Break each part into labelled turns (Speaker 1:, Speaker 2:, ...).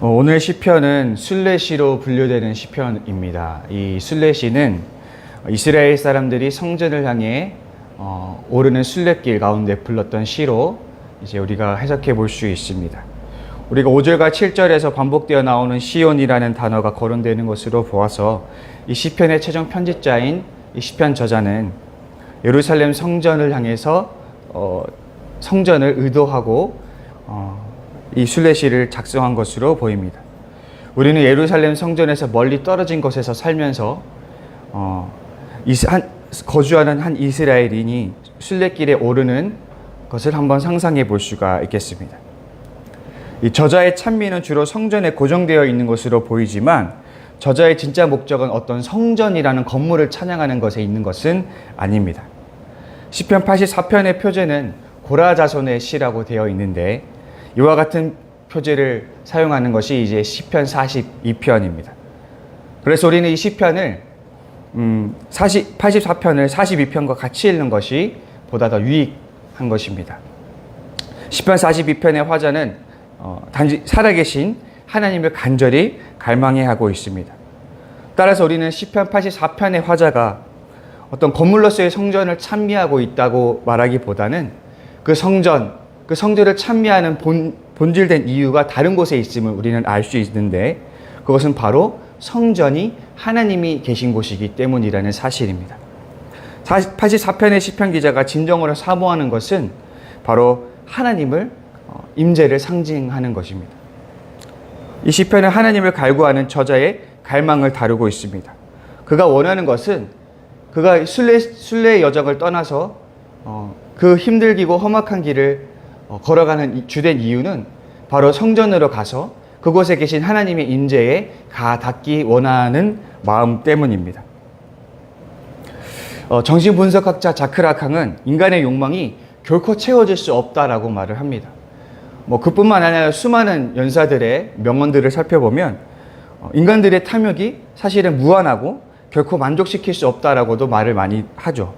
Speaker 1: 오늘 시편은 순례시로 분류되는 시편입니다. 이 순례시는 이스라엘 사람들이 성전을 향해 오르는 순례길 가운데 불렀던 시로 이제 우리가 해석해 볼 수 있습니다. 우리가 5절과 7절에서 반복되어 나오는 시온이라는 단어가 거론되는 것으로 보아서 이 시편의 최종 편집자인 이 시편 저자는 예루살렘 성전을 향해서 성전을 의도하고 이 순례시를 작성한 것으로 보입니다. 우리는 예루살렘 성전에서 멀리 떨어진 곳에서 살면서 거주하는 한 이스라엘인이 순례길에 오르는 것을 한번 상상해 볼 수가 있겠습니다. 이 저자의 찬미는 주로 성전에 고정되어 있는 것으로 보이지만 저자의 진짜 목적은 어떤 성전이라는 건물을 찬양하는 것에 있는 것은 아닙니다. 시편 84편의 표제는 고라 자손의 시라고 되어 있는데 이와 같은 표제를 사용하는 것이 이제 시편 42편입니다. 그래서 우리는 이 시편을 84편을 42편과 같이 읽는 것이 보다 더 유익한 것입니다. 시편 42편의 화자는 단지 살아계신 하나님을 간절히 갈망해하고 있습니다. 따라서 우리는 시편 84편의 화자가 어떤 건물로서의 성전을 찬미하고 있다고 말하기보다는 그 성전을 찬미하는 본질된 이유가 다른 곳에 있음을 우리는 알 수 있는데 그것은 바로 성전이 하나님이 계신 곳이기 때문이라는 사실입니다. 84편의 시편 기자가 진정으로 사모하는 것은 바로 하나님을 임재를 상징하는 것입니다. 이 시편은 하나님을 갈구하는 저자의 갈망을 다루고 있습니다. 그가 원하는 것은 그가 순례의 여정을 떠나서 그 힘들기고 험악한 길을 걸어가는 주된 이유는 바로 성전으로 가서 그곳에 계신 하나님의 임재에 가닿기 원하는 마음 때문입니다. 정신분석학자 자크 라캉은 인간의 욕망이 결코 채워질 수 없다라고 말을 합니다. 그뿐만 아니라 수많은 연사들의 명언들을 살펴보면 인간들의 탐욕이 사실은 무한하고 결코 만족시킬 수 없다라고도 말을 많이 하죠.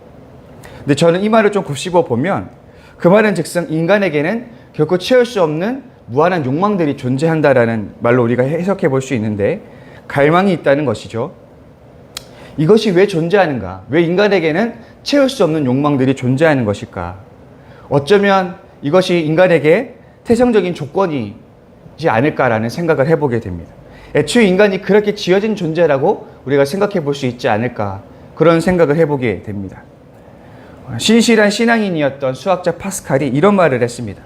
Speaker 1: 근데 저는 이 말을 좀 곱씹어 보면 그 말은 즉슨 인간에게는 결코 채울 수 없는 무한한 욕망들이 존재한다라는 말로 우리가 해석해 볼 수 있는데 갈망이 있다는 것이죠. 이것이 왜 존재하는가? 왜 인간에게는 채울 수 없는 욕망들이 존재하는 것일까? 어쩌면 이것이 인간에게 태생적인 조건이지 않을까라는 생각을 해보게 됩니다. 애초에 인간이 그렇게 지어진 존재라고 우리가 생각해 볼 수 있지 않을까 그런 생각을 해보게 됩니다. 신실한 신앙인이었던 수학자 파스칼이 이런 말을 했습니다.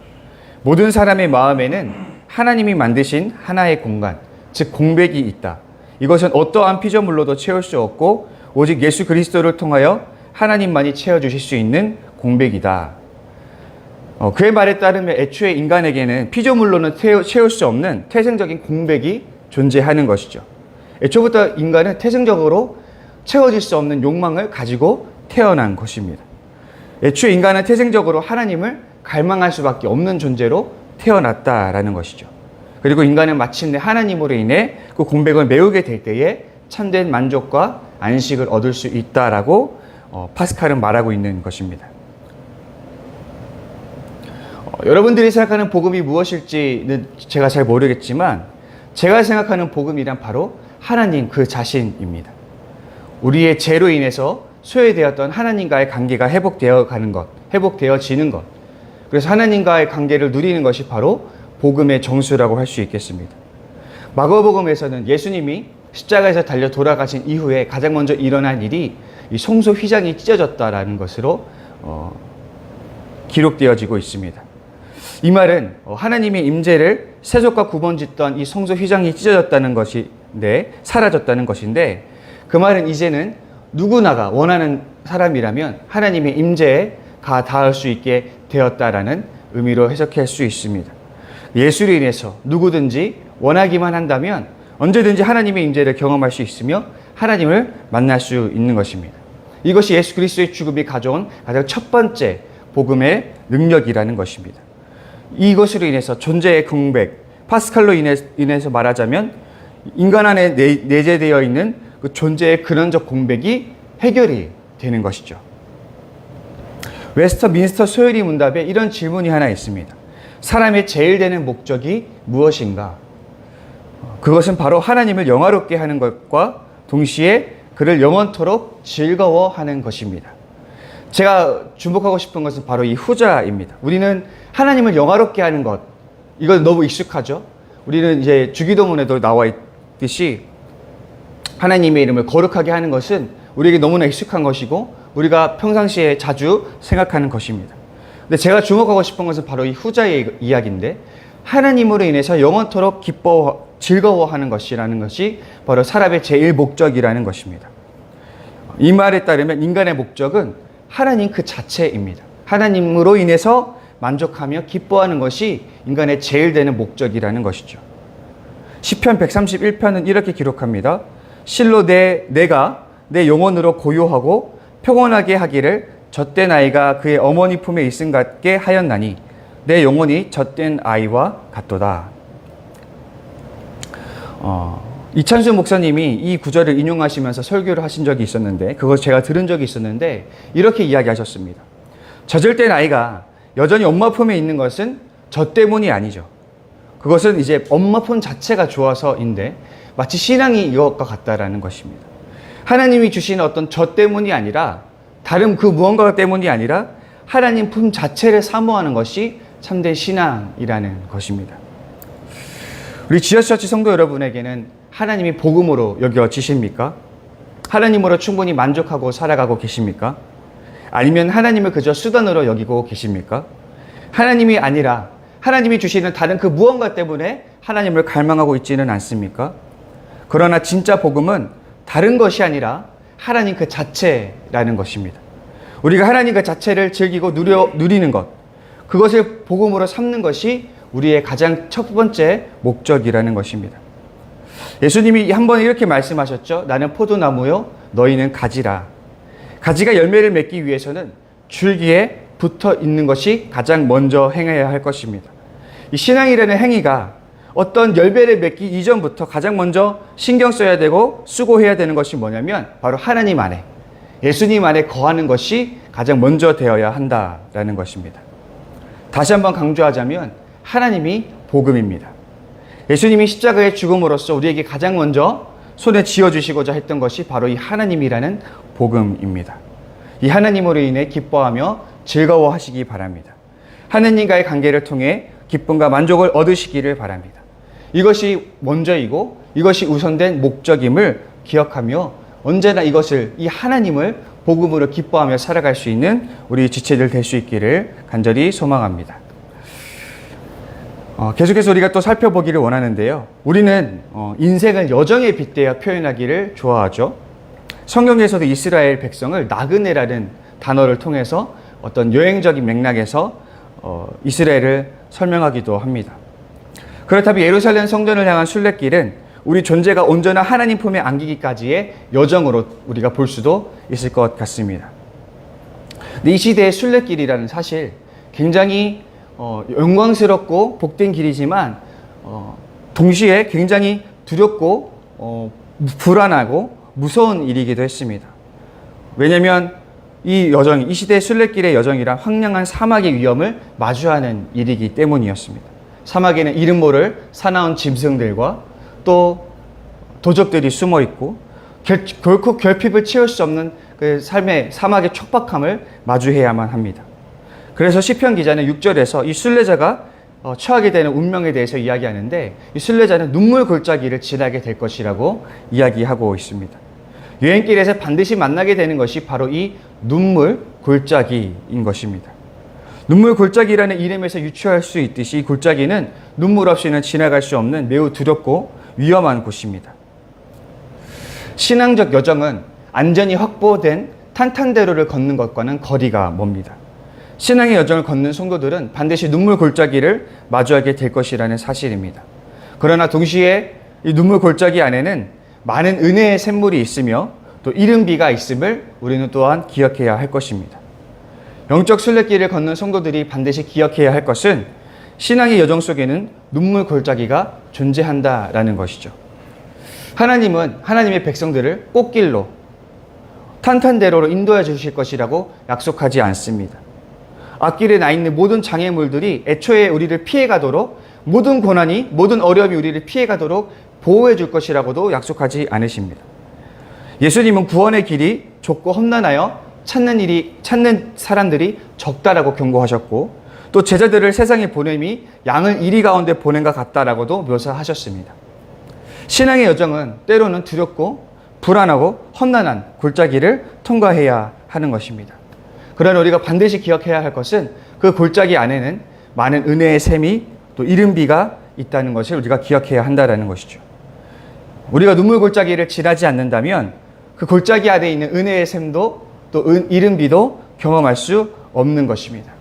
Speaker 1: 모든 사람의 마음에는 하나님이 만드신 하나의 공간, 즉 공백이 있다. 이것은 어떠한 피조물로도 채울 수 없고 오직 예수 그리스도를 통하여 하나님만이 채워주실 수 있는 공백이다. 그의 말에 따르면 애초에 인간에게는 피조물로는 채울 수 없는 태생적인 공백이 존재하는 것이죠. 애초부터 인간은 태생적으로 채워질 수 없는 욕망을 가지고 태어난 것입니다. 애초에 인간은 태생적으로 하나님을 갈망할 수밖에 없는 존재로 태어났다라는 것이죠. 그리고 인간은 마침내 하나님으로 인해 그 공백을 메우게 될 때에 참된 만족과 안식을 얻을 수 있다라고 파스칼은 말하고 있는 것입니다. 여러분들이 생각하는 복음이 무엇일지는 제가 잘 모르겠지만 제가 생각하는 복음이란 바로 하나님 그 자신입니다. 우리의 죄로 인해서 소외되었던 하나님과의 관계가 회복되어지는 것. 그래서 하나님과의 관계를 누리는 것이 바로 복음의 정수라고 할 수 있겠습니다. 마가복음에서는 예수님이 십자가에서 달려 돌아가신 이후에 가장 먼저 일어난 일이 이 성소 휘장이 찢어졌다라는 것으로 기록되어지고 있습니다. 이 말은 하나님의 임재를 세속과 구분짓던 이 성소 휘장이 찢어졌다는 것인데 사라졌다는 것인데 그 말은 이제는 누구나가 원하는 사람이라면 하나님의 임재에 닿을 수 있게 되었다라는 의미로 해석할 수 있습니다. 예수로 인해서 누구든지 원하기만 한다면 언제든지 하나님의 임재를 경험할 수 있으며 하나님을 만날 수 있는 것입니다. 이것이 예수 그리스도의 죽음이 가져온 가장 첫 번째 복음의 능력이라는 것입니다. 이것으로 인해서 존재의 공백, 파스칼로 인해서 말하자면 인간 안에 내재되어 있는 그 존재의 근원적 공백이 해결이 되는 것이죠. 웨스터민스터 소요리 문답에 이런 질문이 하나 있습니다. 사람의 제일 되는 목적이 무엇인가? 그것은 바로 하나님을 영화롭게 하는 것과 동시에 그를 영원토록 즐거워하는 것입니다. 제가 주목하고 싶은 것은 바로 이 후자입니다. 우리는 하나님을 영화롭게 하는 것, 이건 너무 익숙하죠. 우리는 이제 주기도문에도 나와 있듯이 하나님의 이름을 거룩하게 하는 것은 우리에게 너무나 익숙한 것이고 우리가 평상시에 자주 생각하는 것입니다. 근데 제가 주목하고 싶은 것은 바로 이 후자의 이야기인데, 하나님으로 인해서 영원토록 즐거워하는 것이라는 것이 바로 사람의 제일 목적이라는 것입니다. 이 말에 따르면 인간의 목적은 하나님 그 자체입니다. 하나님으로 인해서 만족하며 기뻐하는 것이 인간의 제일 되는 목적이라는 것이죠. 시편 131편은 이렇게 기록합니다. 실로 내가 내 영혼으로 고요하고 평온하게 하기를 젖된 아이가 그의 어머니 품에 있음 같게 하였나니 내 영혼이 젖된 아이와 같도다. 이찬수 목사님이 이 구절을 인용하시면서 설교를 하신 적이 있었는데, 그걸 제가 들은 적이 있었는데 이렇게 이야기하셨습니다. 젖을 땐 아이가 여전히 엄마 품에 있는 것은 저 때문이 아니죠. 그것은 이제 엄마 품 자체가 좋아서인데, 마치 신앙이 이것과 같다라는 것입니다. 하나님이 주신 어떤 저 때문이 아니라, 다른 그 무언가 때문이 아니라 하나님 품 자체를 사모하는 것이 참된 신앙이라는 것입니다. 우리 지어스처치 성도 여러분에게는 하나님이 복음으로 여겨지십니까? 하나님으로 충분히 만족하고 살아가고 계십니까? 아니면 하나님을 그저 수단으로 여기고 계십니까? 하나님이 아니라 하나님이 주시는 다른 그 무언가 때문에 하나님을 갈망하고 있지는 않습니까? 그러나 진짜 복음은 다른 것이 아니라 하나님 그 자체라는 것입니다. 우리가 하나님 그 자체를 즐기고 누리는 것, 그것을 복음으로 삼는 것이 우리의 가장 첫 번째 목적이라는 것입니다. 예수님이 한번 이렇게 말씀하셨죠. 나는 포도나무요, 너희는 가지라. 가지가 열매를 맺기 위해서는 줄기에 붙어 있는 것이 가장 먼저 행해야 할 것입니다. 이 신앙이라는 행위가 어떤 열매를 맺기 이전부터 가장 먼저 신경 써야 되고 수고해야 되는 것이 뭐냐면 바로 하나님 안에, 예수님 안에 거하는 것이 가장 먼저 되어야 한다라는 것입니다. 다시 한번 강조하자면 하나님이 복음입니다. 예수님이 십자가의 죽음으로써 우리에게 가장 먼저 손에 쥐어주시고자 했던 것이 바로 이 하나님이라는 복음입니다. 이 하나님으로 인해 기뻐하며 즐거워하시기 바랍니다. 하나님과의 관계를 통해 기쁨과 만족을 얻으시기를 바랍니다. 이것이 먼저이고 이것이 우선된 목적임을 기억하며 언제나 이 하나님을 복음으로 기뻐하며 살아갈 수 있는 우리 지체들 될 수 있기를 간절히 소망합니다. 계속해서 우리가 또 살펴보기를 원하는데요. 우리는 인생을 여정에 빗대어 표현하기를 좋아하죠. 성경에서도 이스라엘 백성을 나그네라는 단어를 통해서 어떤 여행적인 맥락에서 이스라엘을 설명하기도 합니다. 그렇다면 예루살렘 성전을 향한 순례길은 우리 존재가 온전한 하나님 품에 안기기까지의 여정으로 우리가 볼 수도 있을 것 같습니다. 근데 이 시대의 순례길이라는 사실 굉장히 영광스럽고 복된 길이지만 동시에 굉장히 두렵고 불안하고 무서운 일이기도 했습니다. 왜냐하면 이 시대의 순례길의 여정이란 황량한 사막의 위험을 마주하는 일이기 때문이었습니다. 사막에는 이름 모를 사나운 짐승들과 또 도적들이 숨어 있고 결코 결핍을 채울 수 없는 그 삶의 사막의 촉박함을 마주해야만 합니다. 그래서 시편 기자는 6절에서 이 순례자가 처하게 되는 운명에 대해서 이야기하는데, 이 순례자는 눈물 골짜기를 지나게 될 것이라고 이야기하고 있습니다. 여행길에서 반드시 만나게 되는 것이 바로 이 눈물 골짜기인 것입니다. 눈물 골짜기라는 이름에서 유추할 수 있듯이 이 골짜기는 눈물 없이는 지나갈 수 없는 매우 두렵고 위험한 곳입니다. 신앙적 여정은 안전이 확보된 탄탄대로를 걷는 것과는 거리가 멉니다. 신앙의 여정을 걷는 성도들은 반드시 눈물 골짜기를 마주하게 될 것이라는 사실입니다. 그러나 동시에 이 눈물 골짜기 안에는 많은 은혜의 샘물이 있으며 또 이른비가 있음을 우리는 또한 기억해야 할 것입니다. 영적 순례길을 걷는 성도들이 반드시 기억해야 할 것은 신앙의 여정 속에는 눈물 골짜기가 존재한다라는 것이죠. 하나님은 하나님의 백성들을 꽃길로 탄탄대로로 인도해 주실 것이라고 약속하지 않습니다. 앞길에 나 있는 모든 장애물들이 애초에 우리를 피해가도록, 모든 고난이, 모든 어려움이 우리를 피해가도록 보호해 줄 것이라고도 약속하지 않으십니다. 예수님은 구원의 길이 좁고 험난하여 찾는 사람들이 적다라고 경고하셨고, 또 제자들을 세상에 보냄이 양을 이리 가운데 보낸 것 같다라고도 묘사하셨습니다. 신앙의 여정은 때로는 두렵고 불안하고 험난한 골짜기를 통과해야 하는 것입니다. 그러나 우리가 반드시 기억해야 할 것은 그 골짜기 안에는 많은 은혜의 샘이 또 이른비가 있다는 것을 우리가 기억해야 한다는 것이죠. 우리가 눈물 골짜기를 지나지 않는다면 그 골짜기 안에 있는 은혜의 샘도 또 이른비도 경험할 수 없는 것입니다.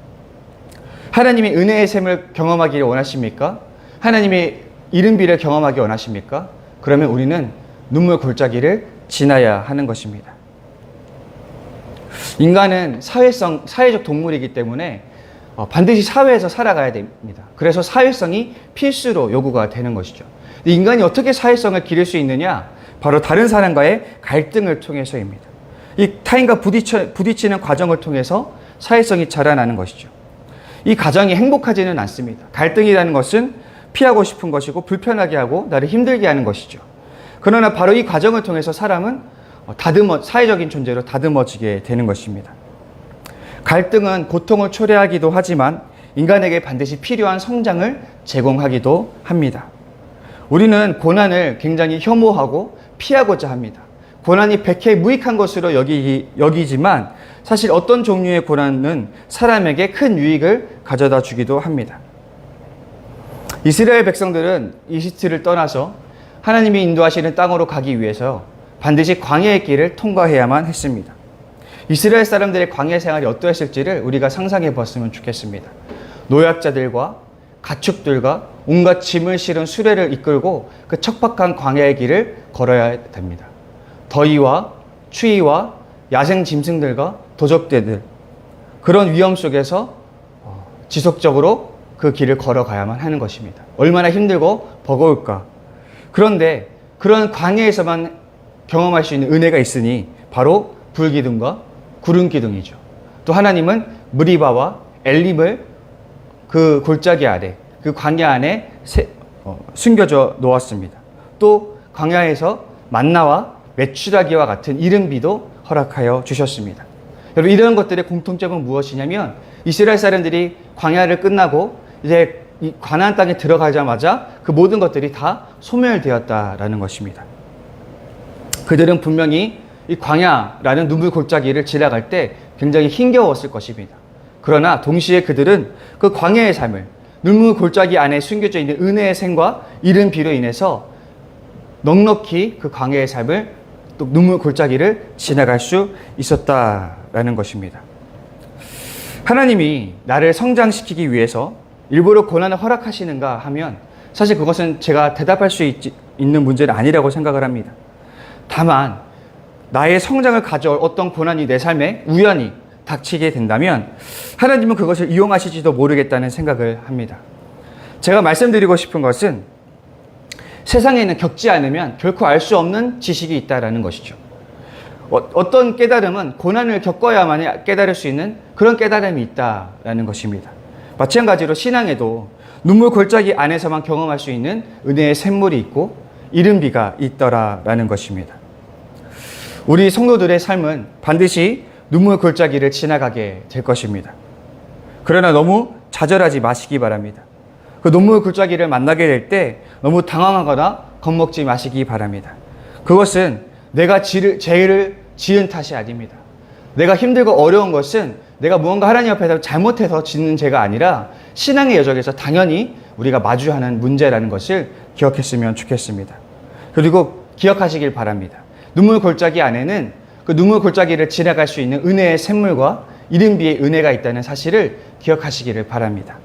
Speaker 1: 하나님이 은혜의 샘을 경험하기를 원하십니까? 하나님이 이른비를 경험하기 원하십니까? 그러면 우리는 눈물 골짜기를 지나야 하는 것입니다. 인간은 사회적 동물이기 때문에 반드시 사회에서 살아가야 됩니다. 그래서 사회성이 필수로 요구가 되는 것이죠. 인간이 어떻게 사회성을 기를 수 있느냐? 바로 다른 사람과의 갈등을 통해서입니다. 이 타인과 부딪히는 과정을 통해서 사회성이 자라나는 것이죠. 이 과정이 행복하지는 않습니다. 갈등이라는 것은 피하고 싶은 것이고 불편하게 하고 나를 힘들게 하는 것이죠. 그러나 바로 이 과정을 통해서 사람은 사회적인 존재로 다듬어지게 되는 것입니다. 갈등은 고통을 초래하기도 하지만 인간에게 반드시 필요한 성장을 제공하기도 합니다. 우리는 고난을 굉장히 혐오하고 피하고자 합니다. 고난이 백해무익한 것으로 여기지만 사실 어떤 종류의 고난은 사람에게 큰 유익을 가져다 주기도 합니다. 이스라엘 백성들은 이집트를 떠나서 하나님이 인도하시는 땅으로 가기 위해서 반드시 광야의 길을 통과해야만 했습니다. 이스라엘 사람들의 광야 생활이 어떠했을지를 우리가 상상해 보았으면 좋겠습니다. 노약자들과 가축들과 온갖 짐을 실은 수레를 이끌고 그 척박한 광야의 길을 걸어야 됩니다. 더위와 추위와 야생 짐승들과 도적대들, 그런 위험 속에서 지속적으로 그 길을 걸어가야만 하는 것입니다. 얼마나 힘들고 버거울까. 그런데 그런 광야에서만 경험할 수 있는 은혜가 있으니 바로 불기둥과 구름기둥이죠. 또 하나님은 무리바와 엘림을 그 골짜기 아래, 그 광야 안에 숨겨져 놓았습니다. 또 광야에서 만나와 메추라기와 같은 이른비도 허락하여 주셨습니다. 여러분, 이런 것들의 공통점은 무엇이냐면 이스라엘 사람들이 광야를 끝나고 이제 이 가나안 땅에 들어가자마자 그 모든 것들이 다 소멸되었다라는 것입니다. 그들은 분명히 이 광야라는 눈물 골짜기를 지나갈 때 굉장히 힘겨웠을 것입니다. 그러나 동시에 그들은 그 광야의 삶을 눈물 골짜기 안에 숨겨져 있는 은혜의 샘과 이른 비로 인해서 넉넉히 그 광야의 삶을 또 눈물 골짜기를 지나갈 수 있었다라는 것입니다. 하나님이 나를 성장시키기 위해서 일부러 고난을 허락하시는가 하면 사실 그것은 제가 대답할 수 있는 문제는 아니라고 생각을 합니다. 다만 나의 성장을 가져올 어떤 고난이 내 삶에 우연히 닥치게 된다면 하나님은 그것을 이용하실지도 모르겠다는 생각을 합니다. 제가 말씀드리고 싶은 것은 세상에는 겪지 않으면 결코 알 수 없는 지식이 있다는 것이죠. 어떤 깨달음은 고난을 겪어야만 깨달을 수 있는 그런 깨달음이 있다는 것입니다. 마찬가지로 신앙에도 눈물 골짜기 안에서만 경험할 수 있는 은혜의 샘물이 있고 이른 비가 있더라라는 것입니다. 우리 성도들의 삶은 반드시 눈물 골짜기를 지나가게 될 것입니다. 그러나 너무 좌절하지 마시기 바랍니다. 그 눈물 골짜기를 만나게 될 때 너무 당황하거나 겁먹지 마시기 바랍니다. 그것은 내가 죄를 지은 탓이 아닙니다. 내가 힘들고 어려운 것은 내가 무언가 하나님 앞에서 잘못해서 짓는 죄가 아니라 신앙의 여정에서 당연히 우리가 마주하는 문제라는 것을 기억했으면 좋겠습니다. 그리고 기억하시길 바랍니다. 눈물 골짜기 안에는 그 눈물 골짜기를 지나갈 수 있는 은혜의 샘물과 이른 비의 은혜가 있다는 사실을 기억하시기를 바랍니다.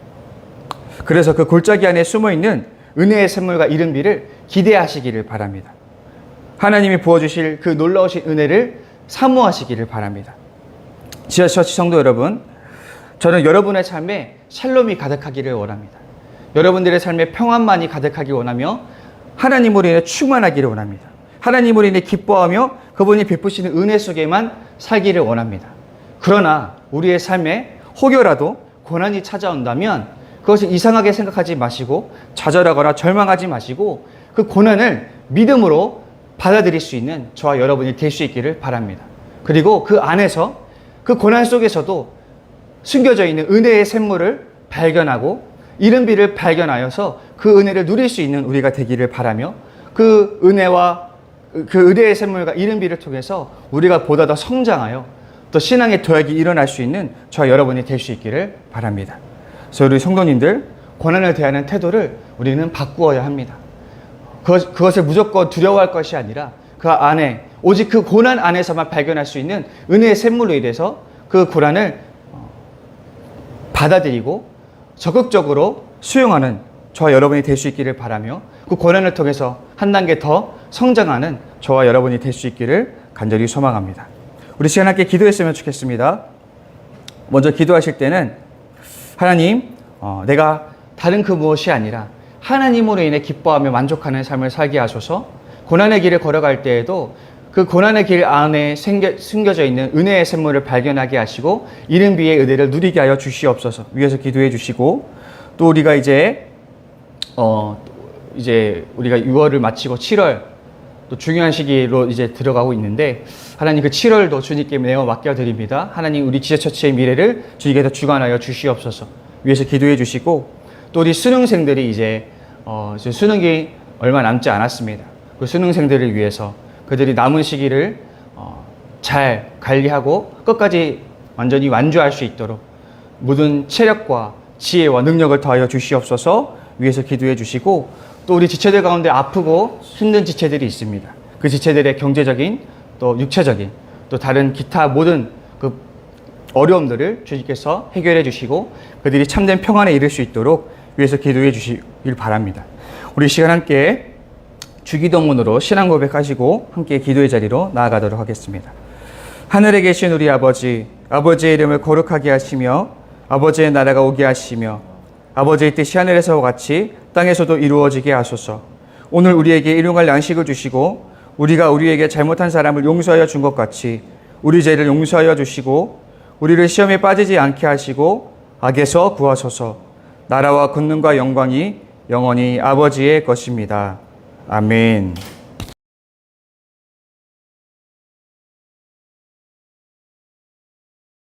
Speaker 1: 그래서 그 골짜기 안에 숨어있는 은혜의 샘물과 이른 비를 기대하시기를 바랍니다. 하나님이 부어주실 그 놀라우신 은혜를 사모하시기를 바랍니다. 지하처치 성도 여러분, 저는 여러분의 삶에 샬롬이 가득하기를 원합니다. 여러분들의 삶에 평안만이 가득하기 원하며 하나님으로 인해 충만하기를 원합니다. 하나님으로 인해 기뻐하며 그분이 베푸시는 은혜 속에만 살기를 원합니다. 그러나 우리의 삶에 혹여라도 고난이 찾아온다면 그것을 이상하게 생각하지 마시고 좌절하거나 절망하지 마시고 그 고난을 믿음으로 받아들일 수 있는 저와 여러분이 될 수 있기를 바랍니다. 그리고 그 안에서 그 고난 속에서도 숨겨져 있는 은혜의 샘물을 발견하고 이른 비를 발견하여서 그 은혜를 누릴 수 있는 우리가 되기를 바라며 그 은혜의 샘물과 이른 비를 통해서 우리가 보다 더 성장하여 또 신앙의 도약이 일어날 수 있는 저와 여러분이 될 수 있기를 바랍니다. 그래서 우리 성도님들 고난을 대하는 태도를 우리는 바꾸어야 합니다. 그것을 무조건 두려워할 것이 아니라 그 안에 오직 그 고난 안에서만 발견할 수 있는 은혜의 샘물로 인해서 그 고난을 받아들이고 적극적으로 수용하는 저와 여러분이 될 수 있기를 바라며 그 고난을 통해서 한 단계 더 성장하는 저와 여러분이 될 수 있기를 간절히 소망합니다. 우리 시간 함께 기도했으면 좋겠습니다. 먼저 기도하실 때는 하나님, 내가 다른 그 무엇이 아니라 하나님으로 인해 기뻐하며 만족하는 삶을 살게 하소서. 고난의 길을 걸어갈 때에도 그 고난의 길 안에 숨겨져 있는 은혜의 샘물을 발견하게 하시고 이른 비의 은혜를 누리게 하여 주시옵소서. 위에서 기도해 주시고, 또 우리가 이제 우리가 6월을 마치고 7월 또 중요한 시기로 이제 들어가고 있는데, 하나님 그 7월도 주님께 내어 맡겨드립니다. 하나님 우리 지체처치의 미래를 주님께서 주관하여 주시옵소서. 위에서 기도해 주시고, 또 우리 수능생들이 이제 수능이 얼마 남지 않았습니다. 그 수능생들을 위해서 그들이 남은 시기를 잘 관리하고 끝까지 완전히 완주할 수 있도록 모든 체력과 지혜와 능력을 더하여 주시옵소서. 위에서 기도해 주시고, 또 우리 지체들 가운데 아프고 힘든 지체들이 있습니다. 그 지체들의 경제적인 또 육체적인 또 다른 기타 모든 그 어려움들을 주님께서 해결해 주시고 그들이 참된 평안에 이를 수 있도록 위해서 기도해 주시길 바랍니다. 우리 시간 함께 주기도문으로 신앙 고백하시고 함께 기도의 자리로 나아가도록 하겠습니다. 하늘에 계신 우리 아버지, 아버지의 이름을 거룩하게 하시며 아버지의 나라가 오게 하시며 아버지의 뜻이 하늘에서와 같이 땅에서도 이루어지게 하소서. 오늘 우리에게 일용할 양식을 주시고 우리가 우리에게 잘못한 사람을 용서하여 준 것 같이 우리 죄를 용서하여 주시고 우리를 시험에 빠지지 않게 하시고 악에서 구하소서. 나라와 권능과 영광이 영원히 아버지의 것입니다. 아멘.